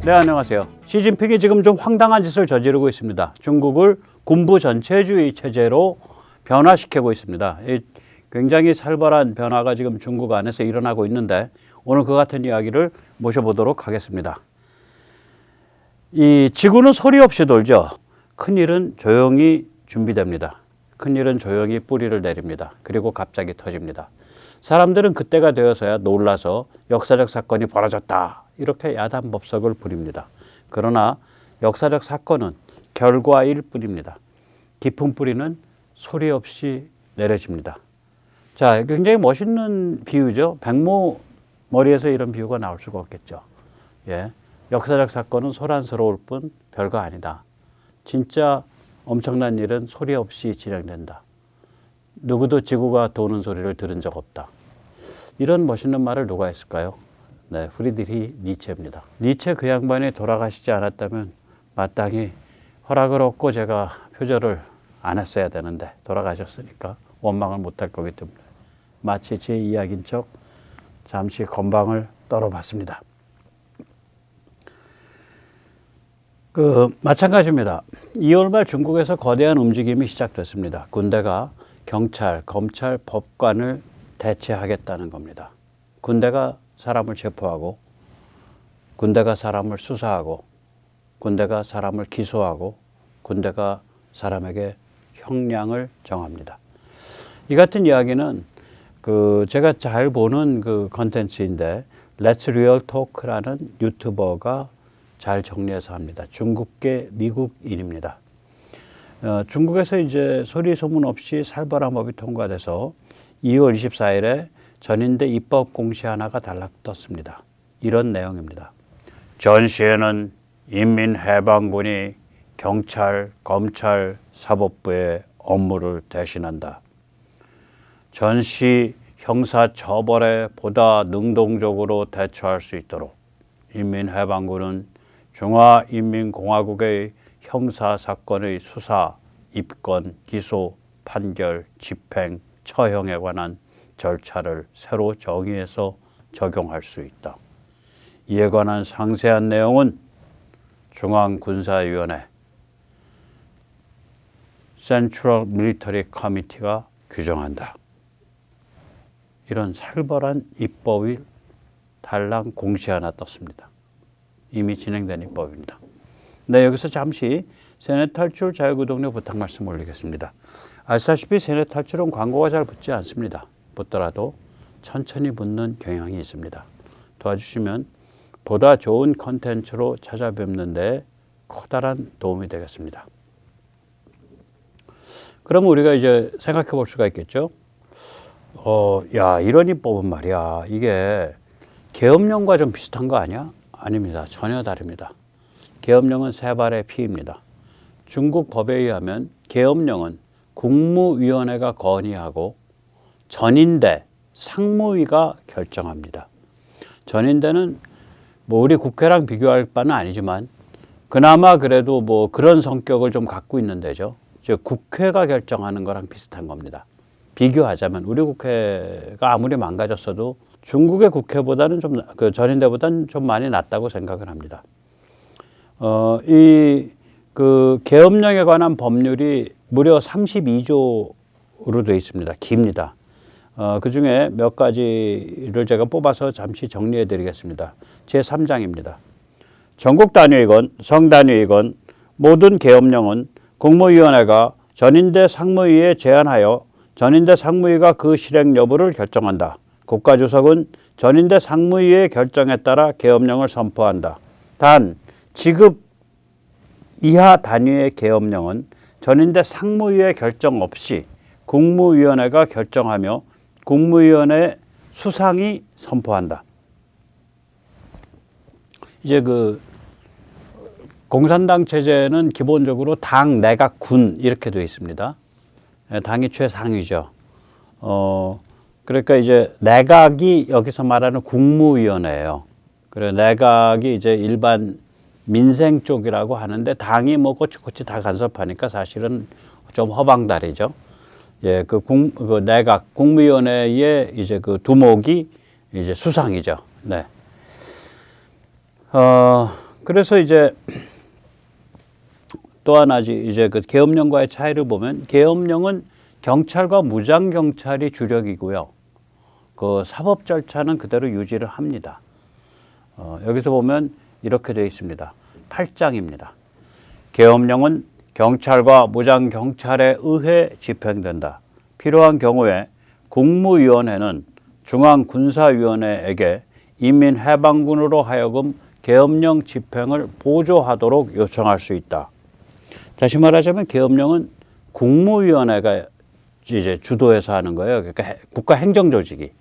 네, 안녕하세요. 시진핑이 지금 좀 황당한 짓을 저지르고 있습니다. 중국을 군부 전체주의 체제로 변화시키고 있습니다. 굉장히 살벌한 변화가 지금 중국 안에서 일어나고 있는데 오늘 그 같은 이야기를 모셔보도록 하겠습니다. 이 지구는 소리 없이 돌죠. 큰일은 조용히 준비됩니다. 큰일은 조용히 뿌리를 내립니다. 그리고 갑자기 터집니다. 사람들은 그때가 되어서야 놀라서 역사적 사건이 벌어졌다, 이렇게 야단법석을 부립니다. 그러나 역사적 사건은 결과일 뿐입니다. 깊은 뿌리는 소리 없이 내려집니다. 자, 굉장히 멋있는 비유죠. 백모 머리에서 이런 비유가 나올 수가 없겠죠. 예, 역사적 사건은 소란스러울 뿐 별거 아니다. 진짜 엄청난 일은 소리 없이 진행된다. 누구도 지구가 도는 소리를 들은 적 없다. 이런 멋있는 말을 누가 했을까요? 네, 프리드리히 니체입니다. 니체 그 양반이 돌아가시지 않았다면 마땅히 허락을 얻고 제가 표절을 안 했어야 되는데 돌아가셨으니까 원망을 못할 거기 때문에 마치 제 이야기인 척 잠시 건방을 떨어봤습니다. 마찬가지입니다. 2월 말 중국에서 거대한 움직임이 시작됐습니다. 군대가 경찰, 검찰, 법관을 대체하겠다는 겁니다. 군대가 사람을 체포하고, 군대가 사람을 수사하고, 군대가 사람을 기소하고, 군대가 사람에게 형량을 정합니다. 이 같은 이야기는 제가 잘 보는 컨텐츠인데 Let's Real Talk라는 유튜버가 잘 정리해서 합니다. 중국계 미국인입니다. 중국에서 이제 소리 소문 없이 살벌한 법이 통과돼서 2월 24일에 전인대 입법 공시 하나가 달라떴습니다. 이런 내용입니다. 전시에는 인민해방군이 경찰, 검찰, 사법부의 업무를 대신한다. 전시 형사처벌에 보다 능동적으로 대처할 수 있도록 인민해방군은 중화인민공화국의 형사사건의 수사, 입건, 기소, 판결, 집행, 처형에 관한 절차를 새로 정의해서 적용할 수 있다. 이에 관한 상세한 내용은 중앙군사위원회 Central Military Committee가 규정한다. 이런 살벌한 입법이 달랑 공시 하나 떴습니다. 이미 진행된 입법입니다. 네, 여기서 잠시 세뇌 탈출 자유구독료 부탁 말씀 올리겠습니다. 아시다시피 세뇌 탈출은 광고가 잘 붙지 않습니다. 붙더라도 천천히 붙는 경향이 있습니다. 도와주시면 보다 좋은 컨텐츠로 찾아뵙는 데 커다란 도움이 되겠습니다. 그럼 우리가 이제 생각해 볼 수가 있겠죠. 이런 입법은 말이야, 이게 계엄령과 좀 비슷한 거 아니야? 아닙니다. 전혀 다릅니다. 계엄령은 세 발의 피입니다. 중국 법에 의하면 계엄령은 국무위원회가 건의하고 전인대, 상무위가 결정합니다. 전인대는 우리 국회랑 비교할 바는 아니지만 그나마 그래도 그런 성격을 좀 갖고 있는 데죠. 즉 국회가 결정하는 거랑 비슷한 겁니다. 비교하자면 우리 국회가 아무리 망가졌어도 중국의 국회보다는 전인대보다는 좀 많이 낫다고 생각을 합니다. 계엄령에 관한 법률이 무려 32조로 되어 있습니다. 깁니다. 그 중에 몇 가지를 제가 뽑아서 잠시 정리해 드리겠습니다. 제3장입니다. 전국 단위이건 성단위이건 모든 계엄령은 국무위원회가 전인대 상무위에 제안하여 전인대 상무위가 그 실행 여부를 결정한다. 국가주석은 전인대 상무위의 결정에 따라 계엄령을 선포한다. 단 지급 이하 단위의 계엄령은 전인대 상무위의 결정 없이 국무위원회가 결정하며 국무위원회 수상이 선포한다. 이제 공산당 체제는 기본적으로 당, 내각, 군 이렇게 되어 있습니다. 당이 최상위죠. 그러니까 이제 내각이 여기서 말하는 국무위원회예요. 그리고 내각이 이제 일반 민생 쪽이라고 하는데 당이 꼬치꼬치 다 간섭하니까 사실은 좀 허방다리죠. 예, 내각 국무위원회의 이제 두목이 이제 수상이죠. 네. 그래서 이제 또 하나지 이제 그 계엄령과의 차이를 보면 계엄령은 경찰과 무장 경찰이 주력이고요. 그 사법 절차는 그대로 유지를 합니다. 여기서 보면 이렇게 되어 있습니다. 8장입니다. 계엄령은 경찰과 무장 경찰에 의해 집행된다. 필요한 경우에 국무위원회는 중앙군사위원회에게 인민해방군으로 하여금 계엄령 집행을 보조하도록 요청할 수 있다. 다시 말하자면 계엄령은 국무위원회가 이제 주도해서 하는 거예요. 그러니까 국가 행정조직이.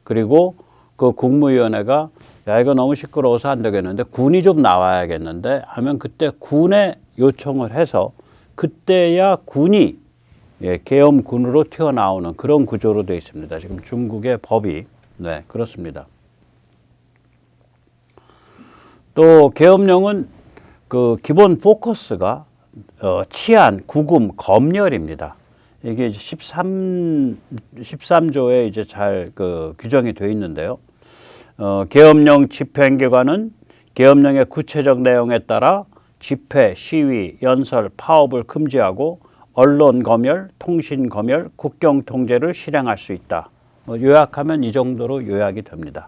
그리고 그 국무위원회가 야 이거 너무 시끄러워서 안 되겠는데 군이 좀 나와야겠는데 하면 그때 군에 요청을 해서 그때야 군이 계엄군으로 튀어나오는 그런 구조로 되어 있습니다. 지금 중국의 법이 네 그렇습니다. 또 계엄령은 그 기본 포커스가 치안, 구금, 검열입니다. 이게 13조에 이제 잘 그 규정이 되어 있는데요. 계엄령 집행기관은 계엄령의 구체적 내용에 따라 집회, 시위, 연설, 파업을 금지하고 언론 검열, 통신 검열, 국경 통제를 실행할 수 있다. 요약하면 이 정도로 요약이 됩니다.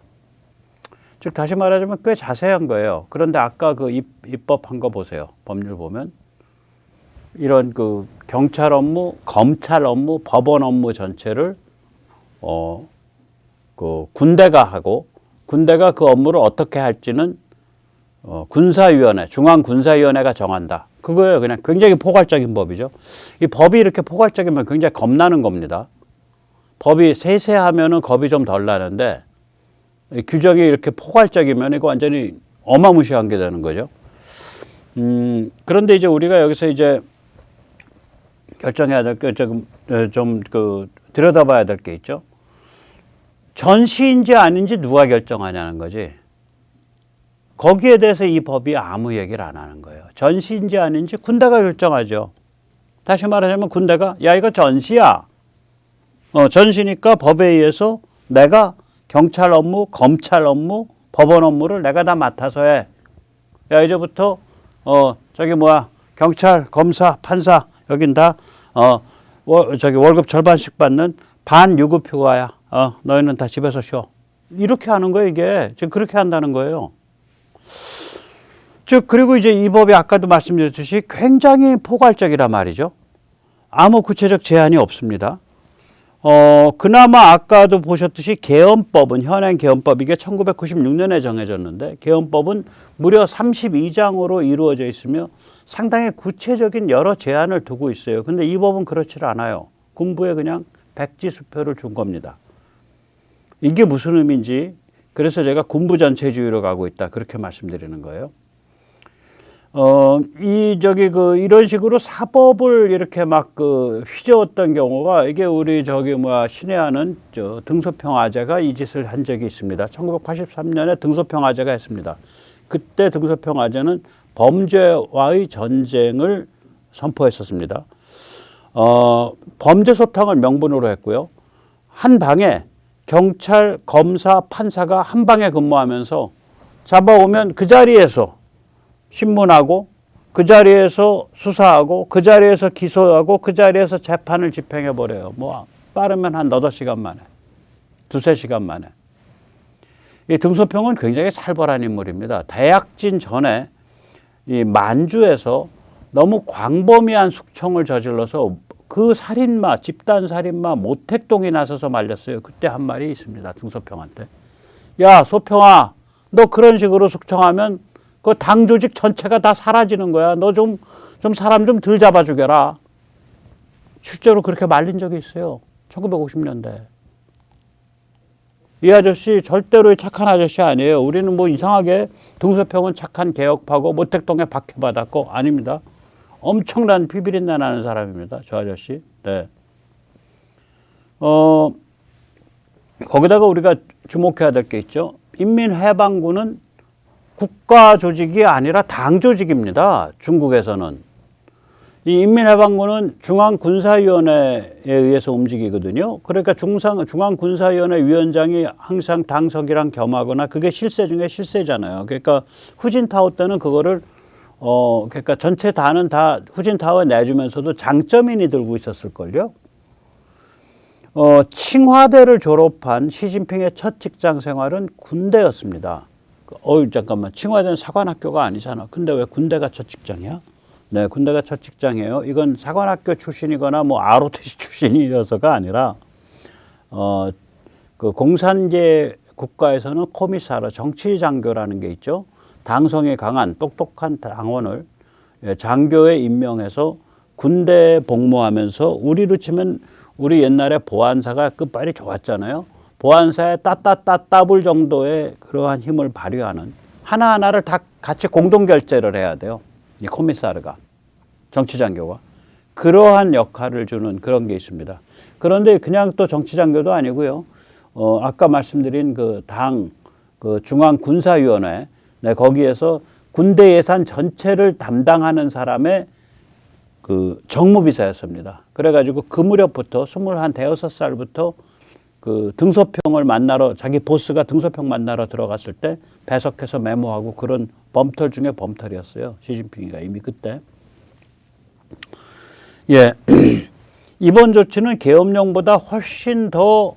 즉 다시 말하자면 꽤 자세한 거예요. 그런데 아까 그 입법한 거 보세요. 법률 보면 이런 그 경찰 업무, 검찰 업무, 법원 업무 전체를 그 군대가 하고 군대가 그 업무를 어떻게 할지는 군사위원회, 중앙군사위원회가 정한다. 그거예요. 그냥 굉장히 포괄적인 법이죠. 이 법이 이렇게 포괄적이면 굉장히 겁나는 겁니다. 법이 세세하면은 겁이 좀 덜 나는데 규정이 이렇게 포괄적이면 이거 완전히 어마무시한 게 되는 거죠. 그런데 이제 우리가 여기서 이제 결정해야 될 게 좀 그 들여다봐야 될 게 있죠. 전시인지 아닌지 누가 결정하냐는 거지. 거기에 대해서 이 법이 아무 얘기를 안 하는 거예요. 전시인지 아닌지 군대가 결정하죠. 다시 말하자면 군대가 야 이거 전시야. 전시니까 법에 의해서 내가 경찰 업무, 검찰 업무, 법원 업무를 내가 다 맡아서 해. 야 이제부터 저기 뭐야 경찰, 검사, 판사 여긴 다 저기 월급 절반씩 받는 반유급 휴가야. 너희는 다 집에서 쉬어. 이렇게 하는 거예요 이게. 지금 그렇게 한다는 거예요. 즉 그리고 이제 이 법이 아까도 말씀드렸듯이 굉장히 포괄적이란 말이죠. 아무 구체적 제한이 없습니다. 그나마 아까도 보셨듯이 계엄법은 현행 계엄법 이게 1996년에 정해졌는데 계엄법은 무려 32장으로 이루어져 있으며 상당히 구체적인 여러 제한을 두고 있어요. 근데 이 법은 그렇지 않아요. 군부에 그냥 백지수표를 준 겁니다. 이게 무슨 의미인지 그래서 제가 군부 전체주의로 가고 있다 그렇게 말씀드리는 거예요. 이런 식으로 사법을 이렇게 막 휘저었던 경우가 이게 우리 신해하는 등소평화제가 이 짓을 한 적이 있습니다. 1983년에 등소평화제가 했습니다. 그때 등소평화제는 범죄와의 전쟁을 선포했었습니다. 범죄 소탕을 명분으로 했고요. 한 방에 경찰, 검사, 판사가 한 방에 근무하면서 잡아오면 그 자리에서 신문하고 그 자리에서 수사하고 그 자리에서 기소하고 그 자리에서 재판을 집행해버려요. 뭐 빠르면 한 8시간 만에 2-3시간 만에. 이 등소평은 굉장히 살벌한 인물입니다. 대약진 전에 이 만주에서 너무 광범위한 숙청을 저질러서 그 살인마, 집단 살인마 모택동이 나서서 말렸어요. 그때 한 말이 있습니다. 등소평한테. 야 소평아 너 그런 식으로 숙청하면 그 당 조직 전체가 다 사라지는 거야. 너 좀 사람 좀 덜 잡아 주게라. 실제로 그렇게 말린 적이 있어요. 1950년대. 이 아저씨 절대로 착한 아저씨 아니에요. 우리는 뭐 이상하게 등소평은 착한 개혁파고 모택동에 박해받았고 아닙니다. 엄청난 피비린내 나는 사람입니다. 저 아저씨. 네. 거기다가 우리가 주목해야 될 게 있죠. 인민해방군은 국가 조직이 아니라 당 조직입니다. 중국에서는. 이 인민해방군은 중앙군사위원회에 의해서 움직이거든요. 그러니까 중앙군사위원회 위원장이 항상 당석이랑 겸하거나 그게 실세 중에 실세잖아요. 그러니까 후진타오 때는 그거를 그러니까 전체 단은 다 후진타오에 내주면서도 장점인이 들고 있었을걸요. 칭화대를 졸업한 시진핑의 첫 직장 생활은 군대였습니다. 잠깐만. 칭화대는 사관학교가 아니잖아. 근데 왜 군대가 첫 직장이야? 네, 군대가 첫 직장이에요. 이건 사관학교 출신이거나 뭐 ROTC 출신이어서가 아니라 그 공산계 국가에서는 코미사르 정치장교라는 게 있죠. 당성이 강한 똑똑한 당원을 장교에 임명해서 군대에 복무하면서 우리로 치면 우리 옛날에 보안사가 끝발이 좋았잖아요. 보안사에 따따따따불 정도의 그러한 힘을 발휘하는 하나하나를 다 같이 공동 결재를 해야 돼요. 이 코미사르가 정치장교가 그러한 역할을 주는 그런 게 있습니다. 그런데 그냥 또 정치장교도 아니고요. 아까 말씀드린 그 중앙군사위원회 거기에서 군대 예산 전체를 담당하는 사람의 그 정무비서였습니다. 그래가지고 그 무렵부터 25살부터 그 등소평을 만나러 자기 보스가 등소평 만나러 들어갔을 때 배석해서 메모하고 그런 범털 중에 범털이었어요. 시진핑이가 이미 그때. 예, 이번 조치는 계엄령보다 훨씬 더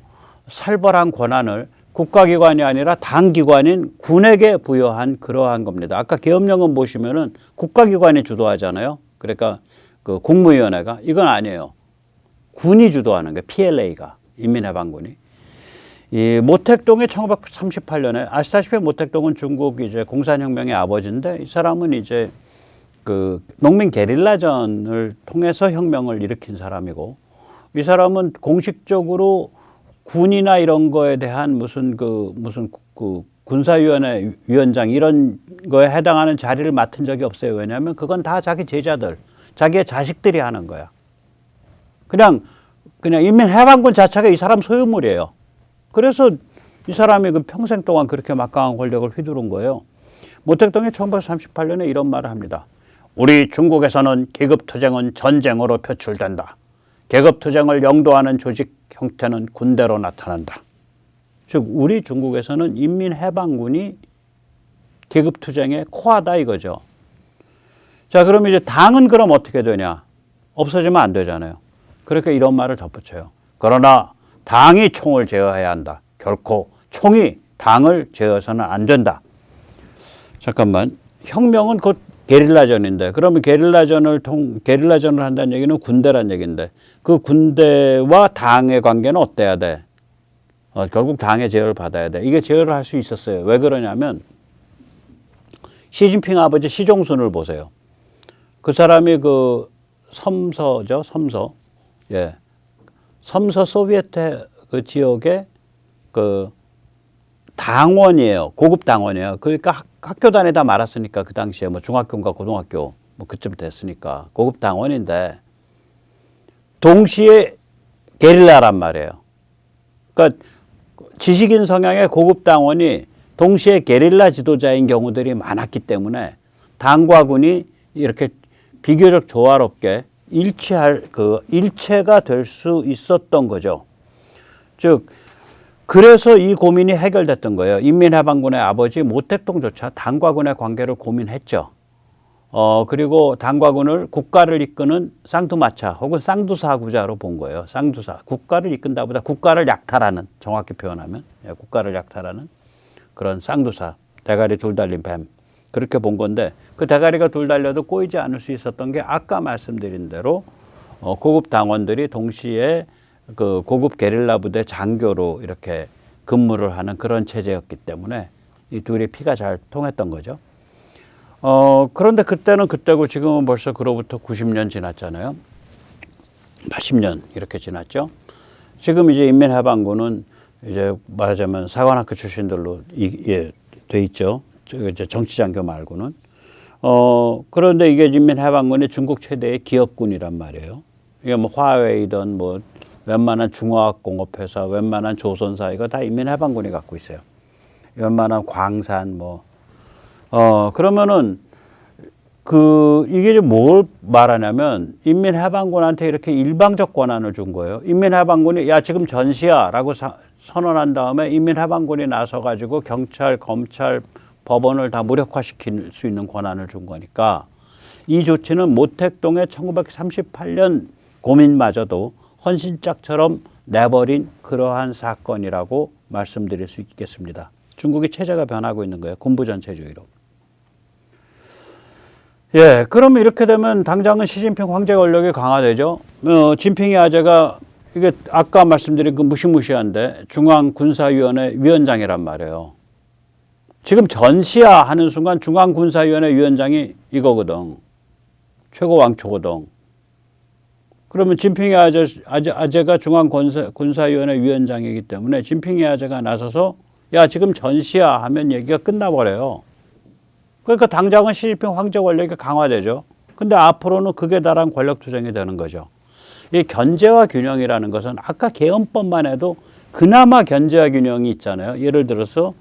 살벌한 권한을 국가기관이 아니라 당기관인 군에게 부여한 그러한 겁니다. 아까 계엄령은 보시면은 국가기관이 주도하잖아요. 그러니까 그 국무위원회가 이건 아니에요. 군이 주도하는 게 PLA가 인민해방군이. 이 모택동이 1938년에 아시다시피 모택동은 중국 이제 공산혁명의 아버지인데 이 사람은 이제 그 농민 게릴라전을 통해서 혁명을 일으킨 사람이고 이 사람은 공식적으로 군이나 이런 거에 대한 무슨 군사위원회 위원장 이런 거에 해당하는 자리를 맡은 적이 없어요. 왜냐하면 그건 다 자기 제자들, 자기의 자식들이 하는 거야. 그냥 인민해방군 자체가 이 사람 소유물이에요. 그래서 이 사람이 그 평생 동안 그렇게 막강한 권력을 휘두른 거예요. 모택동이 1938년에 이런 말을 합니다. 우리 중국에서는 계급투쟁은 전쟁으로 표출된다. 계급투쟁을 영도하는 조직 형태는 군대로 나타난다. 즉 우리 중국에서는 인민해방군이 계급투쟁의 코어다 이거죠. 자, 그럼 이제 당은 그럼 어떻게 되냐? 없어지면 안 되잖아요. 그러니까 이런 말을 덧붙여요. 그러나 당이 총을 제어해야 한다. 결코 총이 당을 제어해서는 안 된다. 잠깐만. 혁명은 곧 게릴라전인데 그러면 게릴라전을 한다는 얘기는 군대란 얘기인데 그 군대와 당의 관계는 어때야 돼? 결국 당의 제어를 받아야 돼. 이게 제어를 할 수 있었어요. 왜 그러냐면 시진핑 아버지 시종순을 보세요. 그 사람이 그 섬서죠. 섬서. 예. 섬서 소비에트 그 지역의 그 당원이에요. 고급 당원이에요. 그러니까 학교 다니다 말았으니까 그 당시에 뭐 중학교인가 고등학교 뭐 그쯤 됐으니까 고급 당원인데 동시에 게릴라란 말이에요. 그러니까 지식인 성향의 고급 당원이 동시에 게릴라 지도자인 경우들이 많았기 때문에 당과 군이 이렇게 비교적 조화롭게 일체가 될 수 있었던 거죠. 즉 그래서 이 고민이 해결됐던 거예요. 인민해방군의 아버지 모택동조차 당과 군의 관계를 고민했죠. 그리고 당과 군을 국가를 이끄는 쌍두마차 혹은 쌍두사구자로 본 거예요. 쌍두사. 국가를 이끈다보다 국가를 약탈하는, 정확히 표현하면 국가를 약탈하는 그런 쌍두사. 대가리 둘 달린 뱀. 그렇게 본 건데 그 대가리가 둘 달려도 꼬이지 않을 수 있었던 게 아까 말씀드린 대로 고급 당원들이 동시에 그 고급 게릴라 부대 장교로 이렇게 근무를 하는 그런 체제였기 때문에 이 둘이 피가 잘 통했던 거죠. 그런데 그때는 그때고 지금은 벌써 그로부터 90년 지났잖아요. 80년 이렇게 지났죠. 지금 이제 인민해방군은 이제 말하자면 사관학교 출신들로 돼 있죠. 이제 정치장교 말고는. 그런데 이게 인민해방군이 중국 최대의 기업군이란 말이에요. 이게 뭐 화웨이든 뭐 웬만한 중화학공업회사, 웬만한 조선사 이거 다 인민해방군이 갖고 있어요. 웬만한 광산 뭐. 그러면은 이게 이제 뭘 말하냐면 인민해방군한테 이렇게 일방적 권한을 준 거예요. 인민해방군이 야 지금 전시야라고 선언한 다음에 인민해방군이 나서 가지고 경찰, 검찰, 법원을 다 무력화시킬 수 있는 권한을 준 거니까 이 조치는 모택동의 1938년 고민마저도 헌신짝처럼 내버린 그러한 사건이라고 말씀드릴 수 있겠습니다. 중국의 체제가 변하고 있는 거예요. 군부전체주의로. 예, 그러면 이렇게 되면 당장은 시진핑 황제 권력이 강화되죠. 진핑이 아재가 이게 아까 말씀드린 그 무시무시한데 중앙군사위원회 위원장이란 말이에요. 지금 전시야 하는 순간 중앙군사위원회 위원장이 이거거든. 최고왕초거든. 그러면 진핑이 아재가 중앙군사위원회 위원장이기 때문에 진핑이 아재가 나서서 야 지금 전시야 하면 얘기가 끝나버려요. 그러니까 당장은 시진핑 황제 권력이 강화되죠. 근데 앞으로는 극에 달한 권력 투쟁이 되는 거죠. 이 견제와 균형이라는 것은 아까 개헌법만 해도 그나마 견제와 균형이 있잖아요. 예를 들어서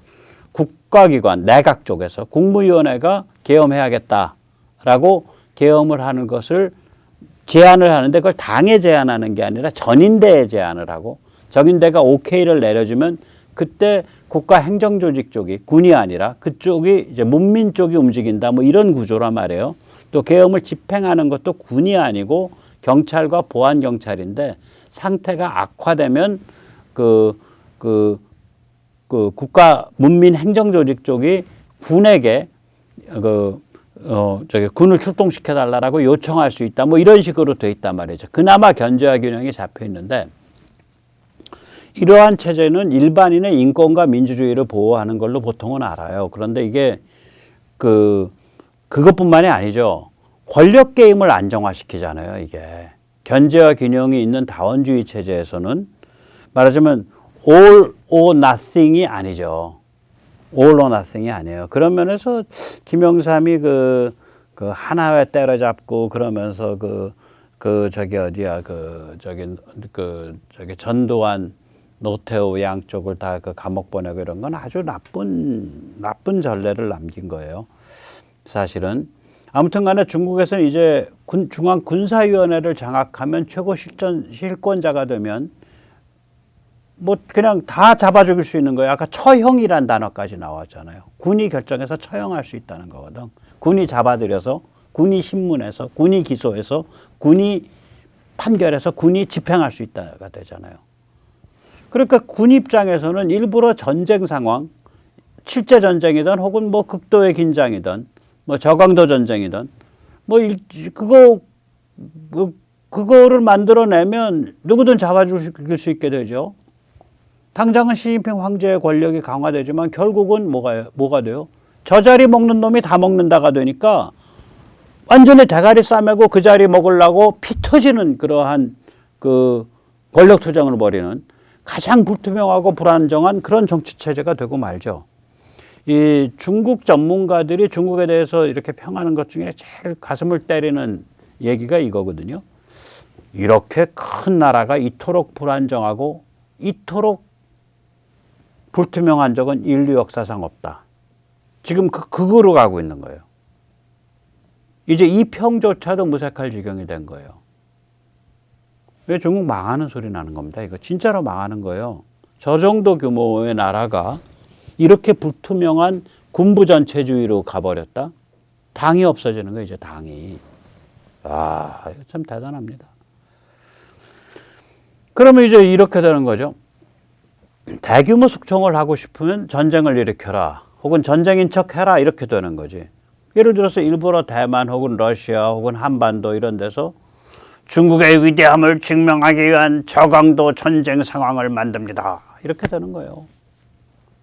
국가기관, 내각 쪽에서 국무위원회가 계엄해야겠다라고 계엄을 하는 것을 제안을 하는데 그걸 당에 제안하는 게 아니라 전인대에 제안을 하고 전인대가 오케이를 내려주면 그때 국가행정조직 쪽이 군이 아니라 그쪽이 이제 문민 쪽이 움직인다 뭐 이런 구조란 말이에요. 또 계엄을 집행하는 것도 군이 아니고 경찰과 보안경찰인데 상태가 악화되면 국가 문민 행정조직 쪽이 군에게 군을 출동시켜 달라고 요청할 수 있다. 뭐 이런 식으로 돼 있단 말이죠. 그나마 견제와 균형이 잡혀 있는데 이러한 체제는 일반인의 인권과 민주주의를 보호하는 걸로 보통은 알아요. 그런데 이게 그것뿐만이 아니죠. 권력 게임을 안정화시키잖아요. 이게 견제와 균형이 있는 다원주의 체제에서는 말하자면 all or nothing이 아니죠. all or nothing이 아니에요. 그런 면에서 김영삼이 그 하나회 때려잡고 그러면서 전두환 노태우 양쪽을 다 그 감옥 보내고 이런 건 아주 나쁜 전례를 남긴 거예요. 사실은. 아무튼 간에 중국에서는 이제 중앙군사위원회를 장악하면 최고 실권자가 되면 뭐 그냥 다 잡아 죽일 수 있는 거예요. 아까 처형이란 단어까지 나왔잖아요. 군이 결정해서 처형할 수 있다는 거거든. 군이 잡아들여서 군이 신문해서 군이 기소해서 군이 판결해서 군이 집행할 수 있다가 되잖아요. 그러니까 군 입장에서는 일부러 전쟁 상황, 실제 전쟁이든 혹은 뭐 극도의 긴장이든 뭐 저강도 전쟁이든 뭐 그거를 만들어내면 누구든 잡아 죽일 수 있게 되죠. 당장은 시진핑 황제의 권력이 강화되지만 결국은 뭐가 돼요? 저 자리 먹는 놈이 다 먹는다가 되니까 완전히 대가리 싸매고 그 자리 먹으려고 피 터지는 그러한 그 권력 투쟁을 벌이는 가장 불투명하고 불안정한 그런 정치 체제가 되고 말죠. 이 중국 전문가들이 중국에 대해서 이렇게 평하는 것 중에 제일 가슴을 때리는 얘기가 이거거든요. 이렇게 큰 나라가 이토록 불안정하고 이토록 불투명한 적은 인류 역사상 없다. 지금 그거로 가고 있는 거예요. 이제 이 평조차도 무색할 지경이 된 거예요. 왜 중국 망하는 소리 나는 겁니다. 이거 진짜로 망하는 거예요. 저 정도 규모의 나라가 이렇게 불투명한 군부전체주의로 가버렸다. 당이 없어지는 거예요. 이제 당이. 아, 이거 참 대단합니다. 그러면 이제 이렇게 되는 거죠. 대규모 숙청을 하고 싶으면 전쟁을 일으켜라. 혹은 전쟁인 척 해라. 이렇게 되는 거지. 예를 들어서 일부러 대만 혹은 러시아 혹은 한반도 이런 데서 중국의 위대함을 증명하기 위한 저강도 전쟁 상황을 만듭니다. 이렇게 되는 거예요.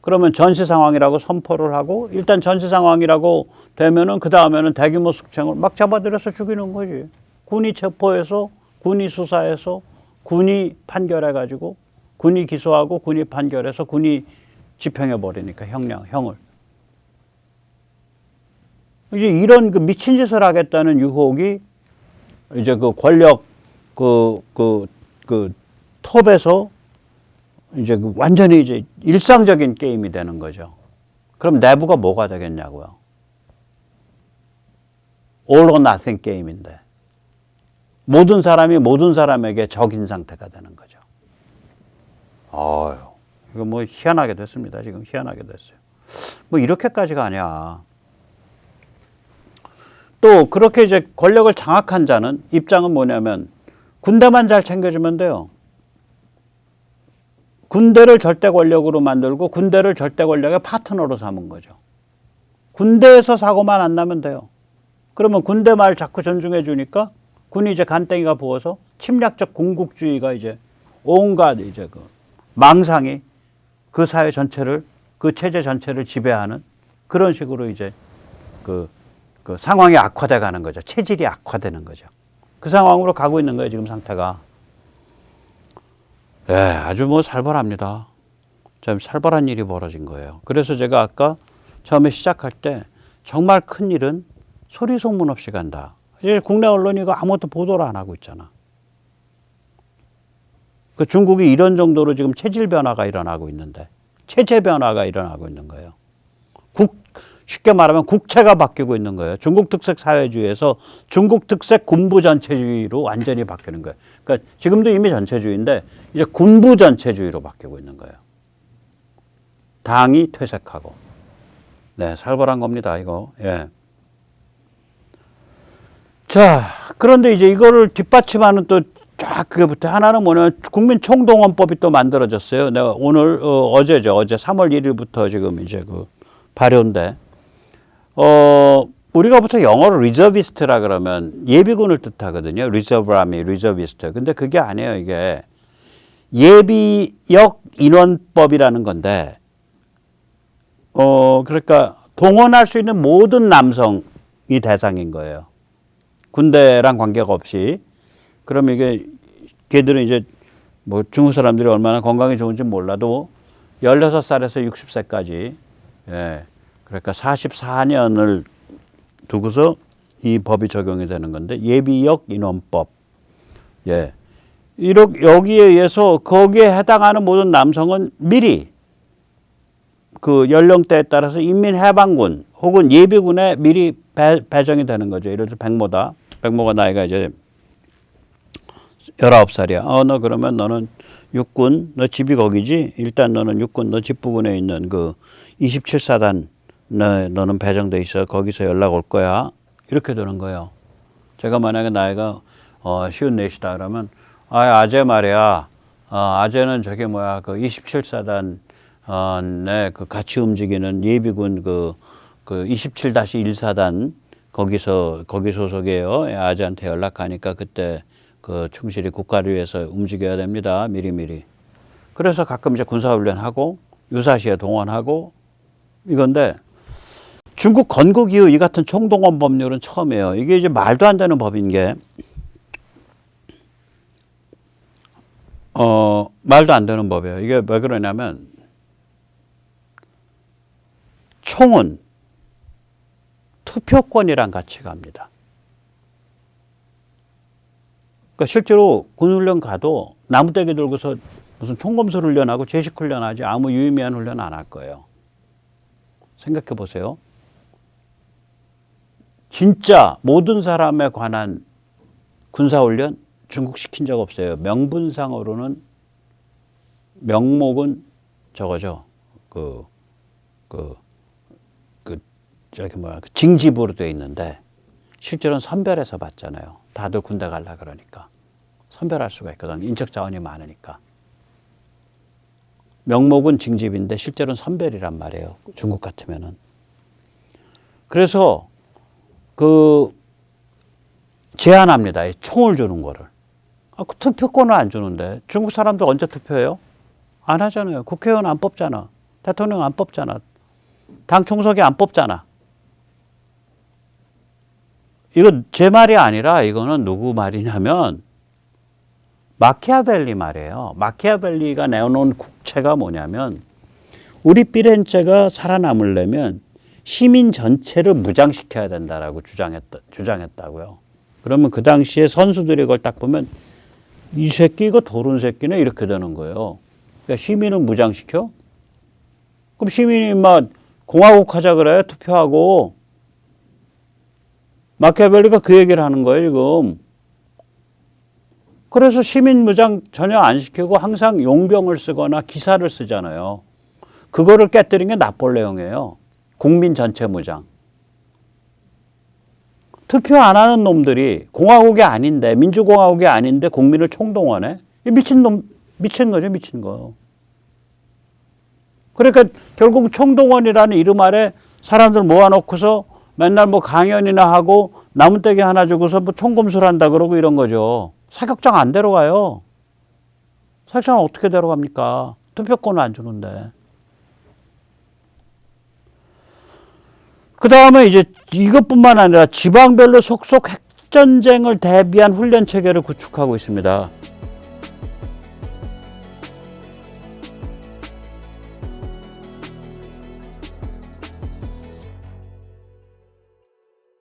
그러면 전시 상황이라고 선포를 하고 일단 전시 상황이라고 되면은 그 다음에는 대규모 숙청을 막 잡아들여서 죽이는 거지. 군이 체포해서 군이 수사해서 군이 판결해가지고 군이 기소하고 군이 판결해서 군이 집행해버리니까 형을. 이제 이런 그 미친 짓을 하겠다는 유혹이 이제 그 권력 톱에서 이제 완전히 이제 일상적인 게임이 되는 거죠. 그럼 내부가 뭐가 되겠냐고요. all or nothing 게임인데 모든 사람이 모든 사람에게 적인 상태가 되는 거죠. 이거 뭐 희한하게 됐습니다. 지금 희한하게 됐어요. 뭐 이렇게까지 가냐. 또 그렇게 이제 권력을 장악한 자는 입장은 뭐냐면 군대만 잘 챙겨주면 돼요. 군대를 절대 권력으로 만들고 군대를 절대 권력의 파트너로 삼은 거죠. 군대에서 사고만 안 나면 돼요. 그러면 군대 말 자꾸 존중해 주니까 군이 이제 간땡이가 부어서 침략적 군국주의가 이제 온갖 이제 그 망상이 그 사회 전체를 그 체제 전체를 지배하는 그런 식으로 이제 그 상황이 악화돼 가는 거죠. 체질이 악화되는 거죠. 그 상황으로 가고 있는 거예요, 지금 상태가. 네, 아주 뭐 살벌합니다. 참 살벌한 일이 벌어진 거예요. 그래서 제가 아까 처음에 시작할 때 정말 큰 일은 소리 소문 없이 간다. 이제 국내 언론이 이거 아무것도 보도를 안 하고 있잖아. 그 중국이 이런 정도로 지금 체질 변화가 일어나고 있는데, 체제 변화가 일어나고 있는 거예요. 쉽게 말하면 국체가 바뀌고 있는 거예요. 중국 특색 사회주의에서 중국 특색 군부 전체주의로 완전히 바뀌는 거예요. 그러니까 지금도 이미 전체주의인데 이제 군부 전체주의로 바뀌고 있는 거예요. 당이 퇴색하고. 네, 살벌한 겁니다, 이거. 예. 자, 그런데 이제 이거를 뒷받침하는 또 쫙 그게부터 하나는 뭐냐면 국민총동원법이 또 만들어졌어요. 내가 오늘 어제죠. 어제 3월 1일부터 지금 이제 그 발효인데 우리가 보통 영어로 리저비스트라 그러면 예비군을 뜻하거든요. 리저브 아미, 리저비스트. 근데 그게 아니에요. 이게 예비역 인원법이라는 건데 그러니까 동원할 수 있는 모든 남성이 대상인 거예요. 군대랑 관계가 없이. 그럼 이게 걔들은 이제 뭐 중국 사람들이 얼마나 건강이 좋은지 몰라도 16살에서 60세까지 예. 그러니까 44년을 두고서 이 법이 적용이 되는 건데 예비역 인원법. 예. 여기에 의해서 거기에 해당하는 모든 남성은 미리 그 연령대에 따라서 인민해방군 혹은 예비군에 미리 배정이 되는 거죠. 예를 들어 백모다. 백모가 나이가 이제 19살이야. 너 그러면 너는 육군, 너 집이 거기지? 일단 너는 육군, 너 집부근에 있는 그 27사단 너는 배정돼 있어. 거기서 연락 올 거야. 이렇게 되는 거예요. 제가 만약에 나이가 54이다 그러면 아재 말이야. 아재는 저게 뭐야. 그 27사단 그 같이 움직이는 예비군 그 27-1사단 거기 소속이에요. 아재한테 연락하니까 그때 그 충실히 국가를 위해서 움직여야 됩니다. 미리미리. 그래서 가끔 이제 군사훈련하고 유사시에 동원하고 이건데 중국 건국 이후 이 같은 총동원 법률은 처음이에요. 이게 이제 말도 안 되는 법인 게 말도 안 되는 법이에요. 이게 왜 그러냐면 총은 투표권이랑 같이 갑니다. 그러니까 실제로 군훈련 가도 나무대기 들고서 무슨 총검술 훈련하고 제식 훈련하지 아무 유의미한 훈련 안 할 거예요. 생각해 보세요. 진짜 모든 사람에 관한 군사훈련 중국 시킨 적 없어요. 명분상으로는 명목은 저거죠. 징집으로 돼 있는데 실제로는 선별해서 받잖아요. 다들 군대 가려 그러니까. 선별할 수가 있거든. 인적 자원이 많으니까. 명목은 징집인데 실제로는 선별이란 말이에요. 중국 같으면은. 그래서 제한합니다. 총을 주는 거를. 그 투표권을 안 주는데 중국 사람들 언제 투표해요? 안 하잖아요. 국회의원 안 뽑잖아. 대통령 안 뽑잖아. 당 총석이 안 뽑잖아. 이거 제 말이 아니라 이거는 누구 말이냐면 마키아벨리 말이에요. 마키아벨리가 내어놓은 국채가 뭐냐면 우리 피렌체가 살아남으려면 시민 전체를 무장시켜야 된다라고 주장했다고요. 그러면 그 당시에 선수들이 그걸 딱 보면 이 새끼 이거 도른 새끼네 이렇게 되는 거예요. 그러니까 시민을 무장시켜? 그럼 시민이 막 공화국 하자 그래 투표하고 마키아벨리가 그 얘기를 하는 거예요, 지금. 그래서 시민 무장 전혀 안 시키고 항상 용병을 쓰거나 기사를 쓰잖아요. 그거를 깨뜨린 게 나폴레옹이에요. 국민 전체 무장. 투표 안 하는 놈들이 공화국이 아닌데, 민주공화국이 아닌데 국민을 총동원해? 미친 놈, 미친 거죠, 미친 거. 그러니까 결국 총동원이라는 이름 아래 사람들 모아놓고서 맨날 뭐 강연이나 하고 나무떼기 하나 주고서 뭐 총검술한다 그러고 이런 거죠. 사격장 안 데려가요. 사격장 어떻게 데려갑니까? 투표권을 안 주는데. 그 다음에 이제 이것뿐만 아니라 지방별로 속속 핵전쟁을 대비한 훈련 체계를 구축하고 있습니다.